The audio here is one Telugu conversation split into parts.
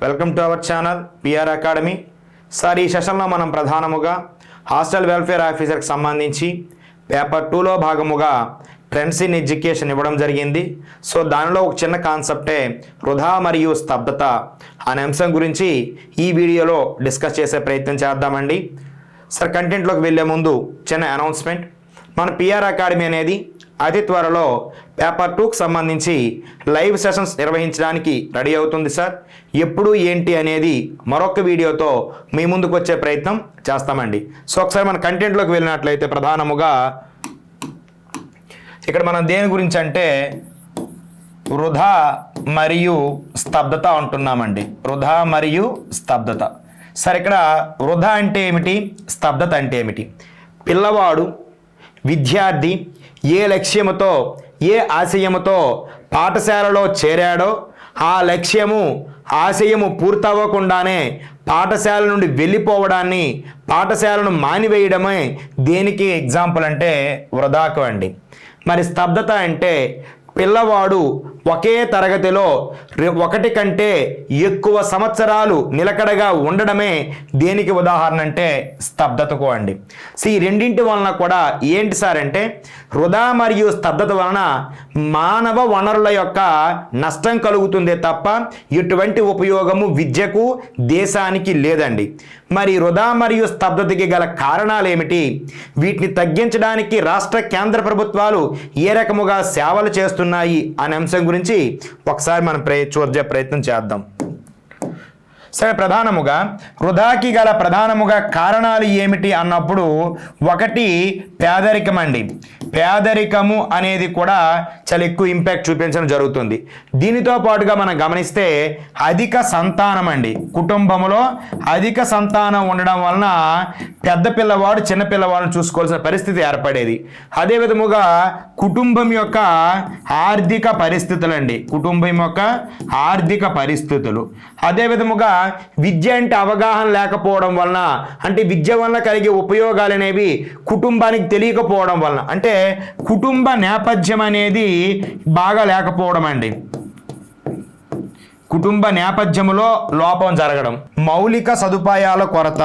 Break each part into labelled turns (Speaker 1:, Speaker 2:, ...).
Speaker 1: Welcome to our channel PR academy. Sir, ఈ సెషన్లో మనం ప్రధానముగా హాస్టల్ వెల్ఫేర్ ఆఫీసర్కి సంబంధించి పేపర్ 2లో భాగముగా ట్రెండ్స్ ఇన్ ఎడ్యుకేషన్ ఇవ్వడం జరిగింది. సో దానిలో ఒక చిన్న కాన్సెప్టే వృధా మరియు స్తబ్దత అనే అంశం గురించి ఈ వీడియోలో డిస్కస్ చేసే ప్రయత్నం చేద్దామండి. సార్, కంటెంట్లోకి వెళ్ళే ముందు చిన్న అనౌన్స్మెంట్. మన పిఆర్ అకాడమీ అనేది అతి త్వరలో పేపర్ 2కి సంబంధించి లైవ్ సెషన్స్ నిర్వహించడానికి రెడీ అవుతుంది సార్. ఎప్పుడు ఏంటి అనేది మరొక వీడియోతో మీ ముందుకు వచ్చే ప్రయత్నం చేస్తామండి. సో ఒకసారి మన కంటెంట్లోకి వెళ్ళినట్లయితే ప్రధానముగా ఇక్కడ మనం దేని గురించి అంటే వృధా మరియు స్తబ్దత అంటున్నామండి. వృధా మరియు స్తబ్దత. సరే, ఇక్కడ వృధా అంటే ఏమిటి, స్తబ్దత అంటే ఏమిటి? పిల్లవాడు, విద్యార్థి ఏ లక్ష్యముతో, ఏ ఆశయముతో పాఠశాలలో చేరాడో ఆ లక్ష్యము, ఆశయము పూర్తవ్వకుండానే పాఠశాల నుండి వెళ్ళిపోవడాన్ని, పాఠశాలను మానివేయడమే దేనికి ఎగ్జాంపుల్ అంటే వృధాకు అండి. మరి స్తబ్దత అంటే పిల్లవాడు ఒకే తరగతిలో ఒకటి కంటే ఎక్కువ సంవత్సరాలు నిలకడగా ఉండడమే దేనికి ఉదాహరణ అంటే స్తబ్దతకు అండి. సో ఈ రెండింటి వలన కూడా ఏంటి సార్ అంటే వృధా మరియు స్తబ్దత వలన మానవ వనరుల యొక్క నష్టం కలుగుతుందే తప్ప ఎటువంటి ఉపయోగము విద్యకు, దేశానికి లేదండి. మరి వృధా మరియు స్తబ్దతకి గల కారణాలు ఏమిటి, వీటిని తగ్గించడానికి రాష్ట్ర కేంద్ర ప్రభుత్వాలు ఏ రకముగా సేవలు చేస్తున్నాయి అనే అంశం గురించి ఒకసారి మనం చూసే ప్రయత్నం చేద్దాం. సరే, ప్రధానముగా వృధాకి గల ప్రధానముగా కారణాలు ఏమిటి అన్నప్పుడు ఒకటి పేదరికం అండి. పేదరికము అనేది కూడా చాలా ఎక్కువ ఇంపాక్ట్ చూపించడం జరుగుతుంది. దీనితో పాటుగా మనం గమనిస్తే అధిక సంతానం అండి. కుటుంబంలో అధిక సంతానం ఉండడం వలన పెద్ద పిల్లవాడు చిన్న పిల్లవాడిని చూసుకోవాల్సిన పరిస్థితి ఏర్పడేది. అదే విధముగా కుటుంబం యొక్క ఆర్థిక పరిస్థితులు అండి. కుటుంబం యొక్క ఆర్థిక పరిస్థితులు. అదే విధముగా విద్య అంటే అవగాహన లేకపోవడం వలన, అంటే విద్య వలన కలిగే ఉపయోగాలు అనేవి కుటుంబానికి తెలియకపోవడం వలన, అంటే కుటుంబ నేపథ్యం అనేది బాగా లేకపోవడం అండి. కుటుంబ నేపథ్యములో లోపం జరగడం, మౌలిక సదుపాయాల కొరత.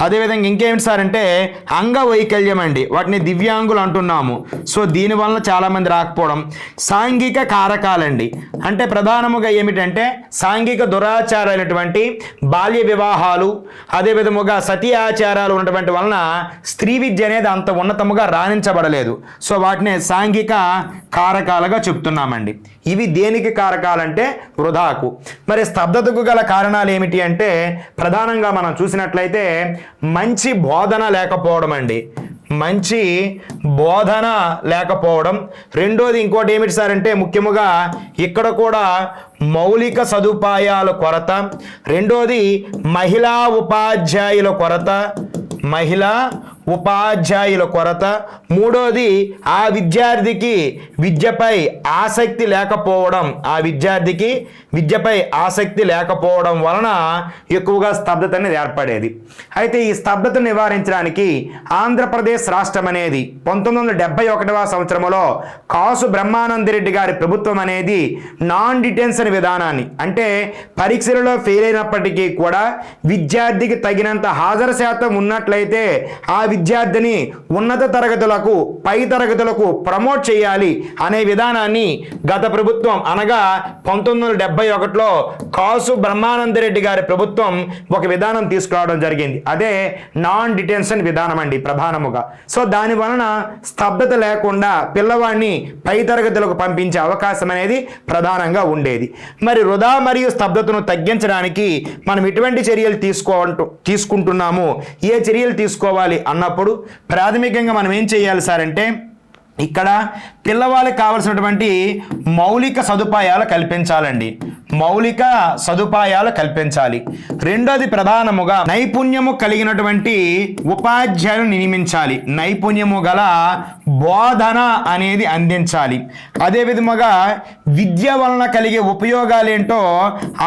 Speaker 1: అదేవిధంగా ఇంకేమిటి సార్ అంటే అంగవైకల్యం అండి. వాటిని దివ్యాంగులు అంటున్నాము. సో దీనివల్ల చాలామంది రాకపోవడం. సాంఘిక కారకాలండి. అంటే ప్రధానముగా ఏమిటంటే సాంఘిక దురాచారాలైనటువంటి బాల్య వివాహాలు, అదే విధముగా సతీ ఆచారాలు ఉన్నటువంటి వలన స్త్రీ విద్య అనేది అంత ఉన్నతముగా రాణించబడలేదు. సో వాటిని సాంఘిక కారకాలుగా చెప్తున్నామండి. ఇవి దేనికి కారకాలంటే వృధాకు. మరి స్తబ్దతకు గల కారణాలు ఏమిటి అంటే ప్రధానంగా మనం చూసినట్లయితే మంచి బోధన లేకపోవడం అండి. మంచి బోధన లేకపోవడం. రెండోది ఇంకోటి ఏమిటి సార్ అంటే ముఖ్యముగా ఇక్కడ కూడా మౌలిక సదుపాయాల కొరత. రెండోది మహిళా ఉపాధ్యాయుల కొరత. మహిళా ఉపాధ్యాయుల కొరత. మూడోది ఆ విద్యార్థికి విద్యపై ఆసక్తి లేకపోవడం. ఆ విద్యార్థికి విద్యపై ఆసక్తి లేకపోవడం వలన ఎక్కువగా స్తబ్దత అనేది ఏర్పడేది. అయితే ఈ స్తబ్దత నివారించడానికి ఆంధ్రప్రదేశ్ రాష్ట్రం అనేది 1971వ సంవత్సరంలో కాసు బ్రహ్మానందరెడ్డి గారి ప్రభుత్వం అనేది నాన్ డిటెన్షన్ విధానాన్ని, అంటే పరీక్షలలో ఫెయిల్ అయినప్పటికీ కూడా విద్యార్థికి తగినంత హాజరు శాతం ఉన్నట్లయితే ఆ విద్యార్థిని ఉన్నత తరగతులకు, పై తరగతులకు ప్రమోట్ చేయాలి అనే విధానాన్ని గత ప్రభుత్వం అనగా 1971లో కాసు బ్రహ్మానందరెడ్డి గారి ప్రభుత్వం ఒక విధానం తీసుకురావడం జరిగింది. అదే నాన్ డిటెన్షన్ విధానం అండి ప్రధానముగా. సో దాని వలన స్తబ్దత లేకుండా పిల్లవాడిని పై తరగతులకు పంపించే అవకాశం అనేది ప్రధానంగా ఉండేది. మరి వృధా మరియు స్తబ్దతను తగ్గించడానికి మనం ఎటువంటి చర్యలు తీసుకుంటున్నాము, ఏ చర్యలు తీసుకోవాలి అన్నప్పుడు ప్రాథమికంగా మనం ఏం చేయాలి సార్ అంటే ఇక్కడ పిల్లవాళ్ళకి కావాల్సినటువంటి మౌలిక సదుపాయాలు కల్పించాలండి. మౌలిక సదుపాయాలు కల్పించాలి. రెండోది ప్రధానముగా నైపుణ్యము కలిగినటువంటి ఉపాధ్యాయులను నియమించాలి. నైపుణ్యము గల బోధన అనేది అందించాలి. అదే విధముగా విద్య వలన కలిగే ఉపయోగాలు ఏంటో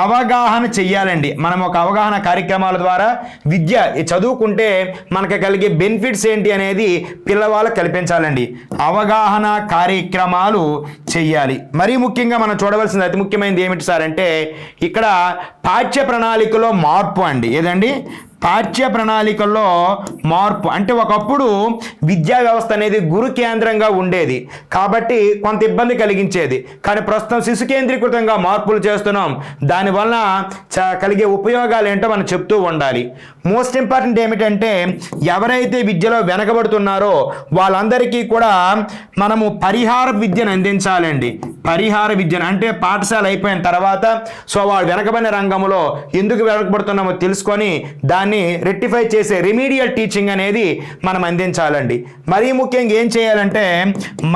Speaker 1: అవగాహన చెయ్యాలండి. మనం ఒక అవగాహన కార్యక్రమాల ద్వారా విద్య చదువుకుంటే మనకు కలిగే బెనిఫిట్స్ ఏంటి అనేది పిల్లవాళ్ళకి కల్పించాలండి. అవగాహన కార్యక్రమాలు చెయ్యాలి. మరీ ముఖ్యంగా మనం చూడవలసింది అతి ముఖ్యమైనది ఏమిటి సార్ అంటే ఇక్కడ పాఠ్య ప్రణాళికలో మార్పు అండి. ఏదండి? పాఠ్య ప్రణాళికల్లో మార్పు అంటే ఒకప్పుడు విద్యా వ్యవస్థ అనేది గురు కేంద్రంగా ఉండేది కాబట్టి కొంత ఇబ్బంది కలిగించేది. కానీ ప్రస్తుతం శిశు కేంద్రీకృతంగా మార్పులు చేస్తున్నాం. దానివల్ల కలిగే ఉపయోగాలు ఏంటో మనం చెప్తూ ఉండాలి. మోస్ట్ ఇంపార్టెంట్ ఏమిటంటే ఎవరైతే విద్యలో వెనకబడుతున్నారో వాళ్ళందరికీ కూడా మనము పరిహార విద్యను అందించాలండి. పరిహార విద్యను అంటే పాఠశాల అయిపోయిన తర్వాత వాళ్ళు వెనకబడిన రంగంలో ఎందుకు వెనకబడుతున్నామో తెలుసుకొని దాన్ని రెక్టిఫై చేసే రెమీడియల్ టీచింగ్ అనేది మనం అందించాలండి. మరీ ముఖ్యంగా ఏం చేయాలంటే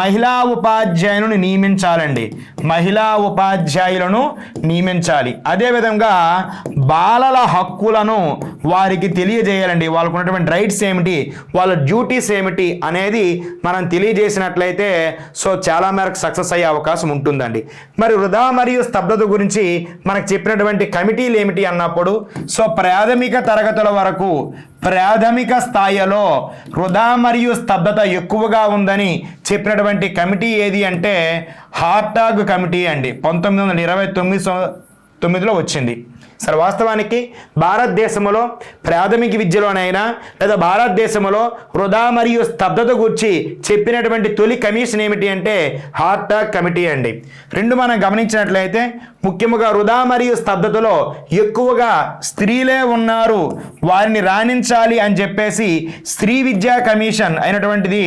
Speaker 1: మహిళా ఉపాధ్యాయులను నియమించాలండి. మహిళా ఉపాధ్యాయులను నియమించాలి. అదేవిధంగా బాలల హక్కులను వారికి తెలియజేయాలండి. వాళ్ళకు ఉన్నటువంటి రైట్స్ ఏమిటి, వాళ్ళ డ్యూటీస్ ఏమిటి అనేది మనం తెలియజేసినట్లయితే చాలా మేరకు సక్సెస్ అయ్యే అవకాశం ఉంటుందండి. మరి వృధా మరియు స్తబ్దత గురించి మనకు చెప్పినటువంటి కమిటీలు ఏమిటి అన్నప్పుడు ప్రాథమిక తరగతుల వరకు ప్రాథమిక స్థాయిలో వృధా మరియు స్తబ్దత ఎక్కువగా ఉందని చెప్పినటువంటి కమిటీ ఏది అంటే హార్టాగ్ కమిటీ అండి. 1929లో వచ్చింది. సరే, వాస్తవానికి భారతదేశంలో ప్రాథమిక విద్యలోనైనా లేదా భారతదేశంలో వృధా మరియు స్తబ్దత గురించి చెప్పినటువంటి తొలి కమిషన్ ఏమిటి అంటే హార్టాగ్ కమిటీ అండి. రెండు మనం గమనించినట్లయితే ముఖ్యంగా వృధా మరియు స్తబ్దతలో ఎక్కువగా స్త్రీలే ఉన్నారు, వారిని రాణించాలి అని చెప్పేసి స్త్రీ విద్యా కమిషన్ అయినటువంటిది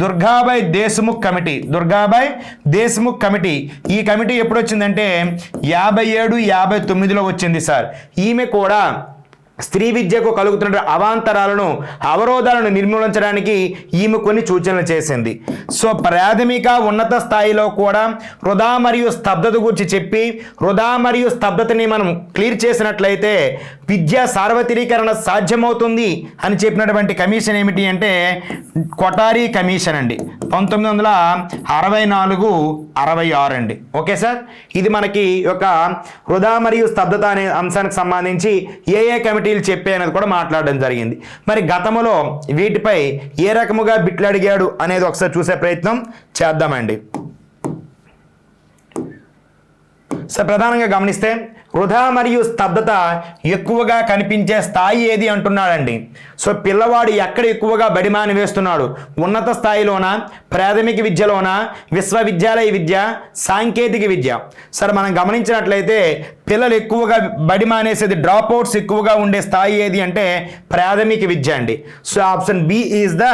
Speaker 1: దుర్గాబాయ్ దేశ్ముఖ్ కమిటీ. దుర్గాబాయ్ దేశ్ముఖ్ కమిటీ. ఈ కమిటీ ఎప్పుడు వచ్చిందంటే 57-59లో వచ్చింది సార్. ఈమె కూడా స్త్రీ విద్యకు కలుగుతున్న అవాంతరాలను అవరోధాలను నిర్మూలించడానికి ఈమె కొన్ని సూచనలు చేసింది. ప్రాథమిక ఉన్నత స్థాయిలో కూడా వృధా మరియు స్తబ్దత గురించి చెప్పి వృధా మరియు స్తబ్దతని మనం క్లియర్ చేసినట్లయితే విద్యా సార్వత్రీకరణ సాధ్యమవుతుంది అని చెప్పినటువంటి కమిషన్ ఏమిటి అంటే కొఠారి కమిషన్ అండి. 1964-66 అండి. ఓకే సార్, ఇది మనకి ఒక వృధా మరియు స్తబ్దత అనే అంశానికి సంబంధించి ఏ కమిటీలు చెప్పే అనేది కూడా మాట్లాడడం జరిగింది. మరి గతంలో వీటిపై ఏ రకముగా బిట్లు అడిగాడు అనేది ఒకసారి చూసే ప్రయత్నం చేద్దామండి. ప్రధానంగా గమనిస్తే వృధా మరియు స్తబ్దత ఎక్కువగా కనిపించే స్థాయి ఏది అంటున్నాడండి. పిల్లవాడు ఎక్కడ ఎక్కువగా బడిమాని వేస్తున్నాడు? ఉన్నత స్థాయిలోనా, ప్రాథమిక విద్యలోనా, విశ్వవిద్యాలయ విద్య, సాంకేతిక విద్య? మనం గమనించినట్లయితే పిల్లలు ఎక్కువగా బడి మానేసేది, డ్రాప్ అవుట్స్ ఎక్కువగా ఉండే స్థాయి ఏది అంటే ప్రాథమిక విద్య అండి. Option B is the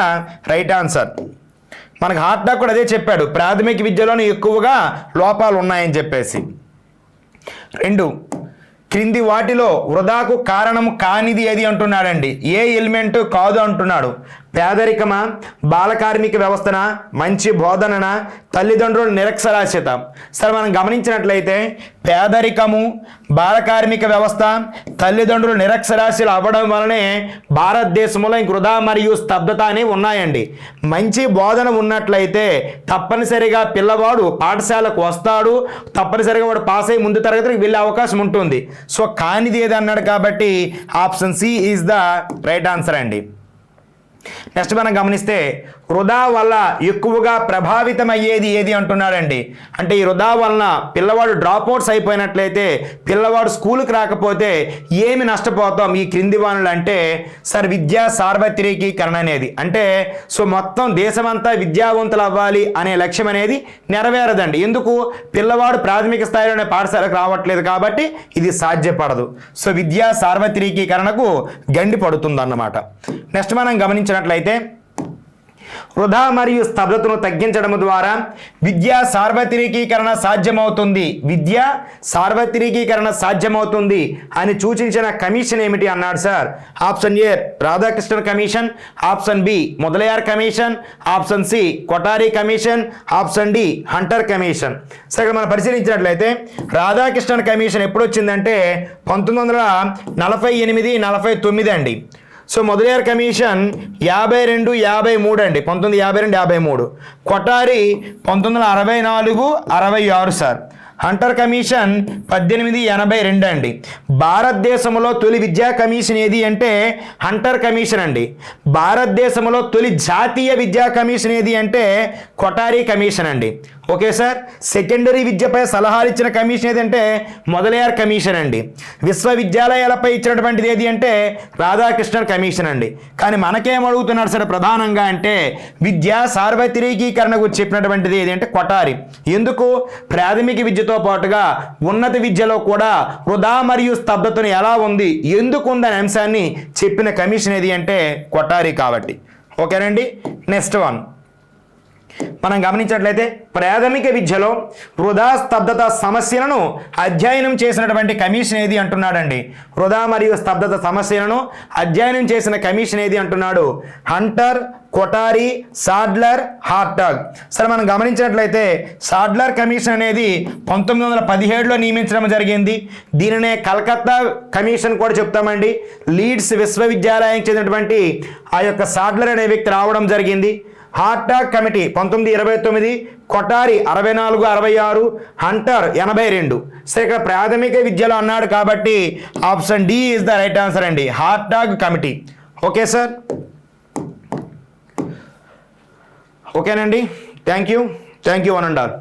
Speaker 1: right answer. మనకు హార్టాగ్ కూడా అదే చెప్పాడు, ప్రాథమిక విద్యలోనే ఎక్కువగా లోపాలు ఉన్నాయని చెప్పేసి. 2, క్రింది వాటిలో వృధాకు కారణం కానిది ఏది అంటున్నాడండి. ఏ ఎలిమెంట్ కాదు అంటున్నాడు. పేదరికమా, బాలకార్మిక వ్యవస్థన, మంచి బోధనన, తల్లిదండ్రుల నిరక్షరాస్యత? మనం గమనించినట్లయితే పేదరికము, బాలకార్మిక వ్యవస్థ, తల్లిదండ్రులు నిరక్షరాస్యులు అవ్వడం వలనే భారతదేశంలో వృధా మరియు స్తబ్దత అనేవి ఉన్నాయండి. మంచి బోధన ఉన్నట్లయితే తప్పనిసరిగా పిల్లవాడు పాఠశాలకు వస్తాడు, తప్పనిసరిగా వాడు పాస్ అయ్యి ముందు తరగతికి వెళ్ళే అవకాశం ఉంటుంది. కానిది ఏది అన్నాడు కాబట్టి option C is the right answer అండి. నెక్స్ట్ మనం గమనిస్తే వృధా వల్ల ఎక్కువగా ప్రభావితమయ్యేది ఏది అంటున్నాడండి. అంటే ఈ వృధా వలన పిల్లవాడు డ్రాప్ అవుట్స్ అయిపోయినట్లయితే, పిల్లవాడు స్కూల్కి రాకపోతే ఏమి నష్టపోతాం ఈ క్రింది వనరులు అంటే విద్యా సార్వత్రికీకరణ అనేది. అంటే మొత్తం దేశమంతా విద్యావంతులు అవ్వాలి అనే లక్ష్యం అనేది నెరవేరదండి. ఎందుకు? పిల్లవాడు ప్రాథమిక స్థాయిలోనే పాఠశాలకు రావట్లేదు కాబట్టి ఇది సాధ్యపడదు. విద్యా సార్వత్రికీకరణకు గండి పడుతుంది అన్నమాట. నెక్స్ట్ మనం గమనించినట్లయితే వృధా మరియు స్తబ్దతను తగ్గించడం ద్వారా విద్యా సార్వత్రికీకరణ సాధ్యమవుతుంది, విద్యా సార్వత్రికీకరణ సాధ్యమవుతుంది అని సూచించిన కమిషన్ ఏమిటి అన్నాడు sir. Option A Radhakrishnan commission, option B Mudaliar commission, option C Kothari commission, option D Hunter commission. So ఇక్కడ మనం పరిశీలించినట్లయితే రాధాకృష్ణన్ కమిషన్ ఎప్పుడు వచ్చిందంటే 1948-49 అండి. సో మొదలయార్ కమిషన్ 52-53 అండి, 1952-53. కొఠారి 1964-66 సార్. హంటర్ కమిషన్ 1882 అండి. భారతదేశంలో తొలి విద్యా కమిషన్ ఏది అంటే హంటర్ కమిషన్ అండి. భారతదేశంలో తొలి జాతీయ విద్యా కమిషన్ ఏది అంటే కొఠారి కమిషన్ అండి. Okay sir. సెకండరీ విద్యపై సలహాలు ఇచ్చిన కమిషన్ ఏదంటే మొదలయార్ కమిషన్ అండి. విశ్వవిద్యాలయాలపై ఇచ్చినటువంటిది ఏది అంటే రాధాకృష్ణన్ కమిషన్ అండి. కానీ మనకేం అడుగుతున్నారు సార్ ప్రధానంగా అంటే విద్యా సార్వత్రికీకరణ గురించి చెప్పినటువంటిది ఏది అంటే కొఠారి. ఎందుకు? ప్రాథమిక విద్యతో పాటుగా ఉన్నత విద్యలో కూడా వృధా మరియు స్తబ్దతను ఎలా ఉంది, ఎందుకు ఉందనే అంశాన్ని చెప్పిన కమిషన్ ఏది అంటే కొఠారి కాబట్టి. ఓకేనండి. నెక్స్ట్ వన్ మనం గమనించినట్లయితే ప్రాథమిక విద్యలో వృధా స్తబ్దత సమస్యలను అధ్యయనం చేసినటువంటి కమిషన్ ఏది అంటున్నాడండి. వృధా మరియు స్తబ్దత సమస్యలను అధ్యయనం చేసిన కమిషన్ ఏది అంటున్నాడు. Hunter, Kothari, Sadler, Hartog. సరే మనం గమనించినట్లయితే సాడ్లర్ కమిషన్ అనేది 1917లో నియమించడం జరిగింది. దీనినే కలకత్తా కమిషన్ కూడా చెప్తామండి. లీడ్స్ విశ్వవిద్యాలయానికి చెందినటువంటి ఆ యొక్క సాడ్లర్ అనే వ్యక్తి రావడం జరిగింది. Hartog committee 1929, Kothari 64-66, Hunter 82. So ఇక్కడ ప్రాథమిక విద్యలో అన్నాడు కాబట్టి option D is the right answer అండి, హార్టాగ్ కమిటీ. Okay sir. ఓకేనండి. Thank you one and all.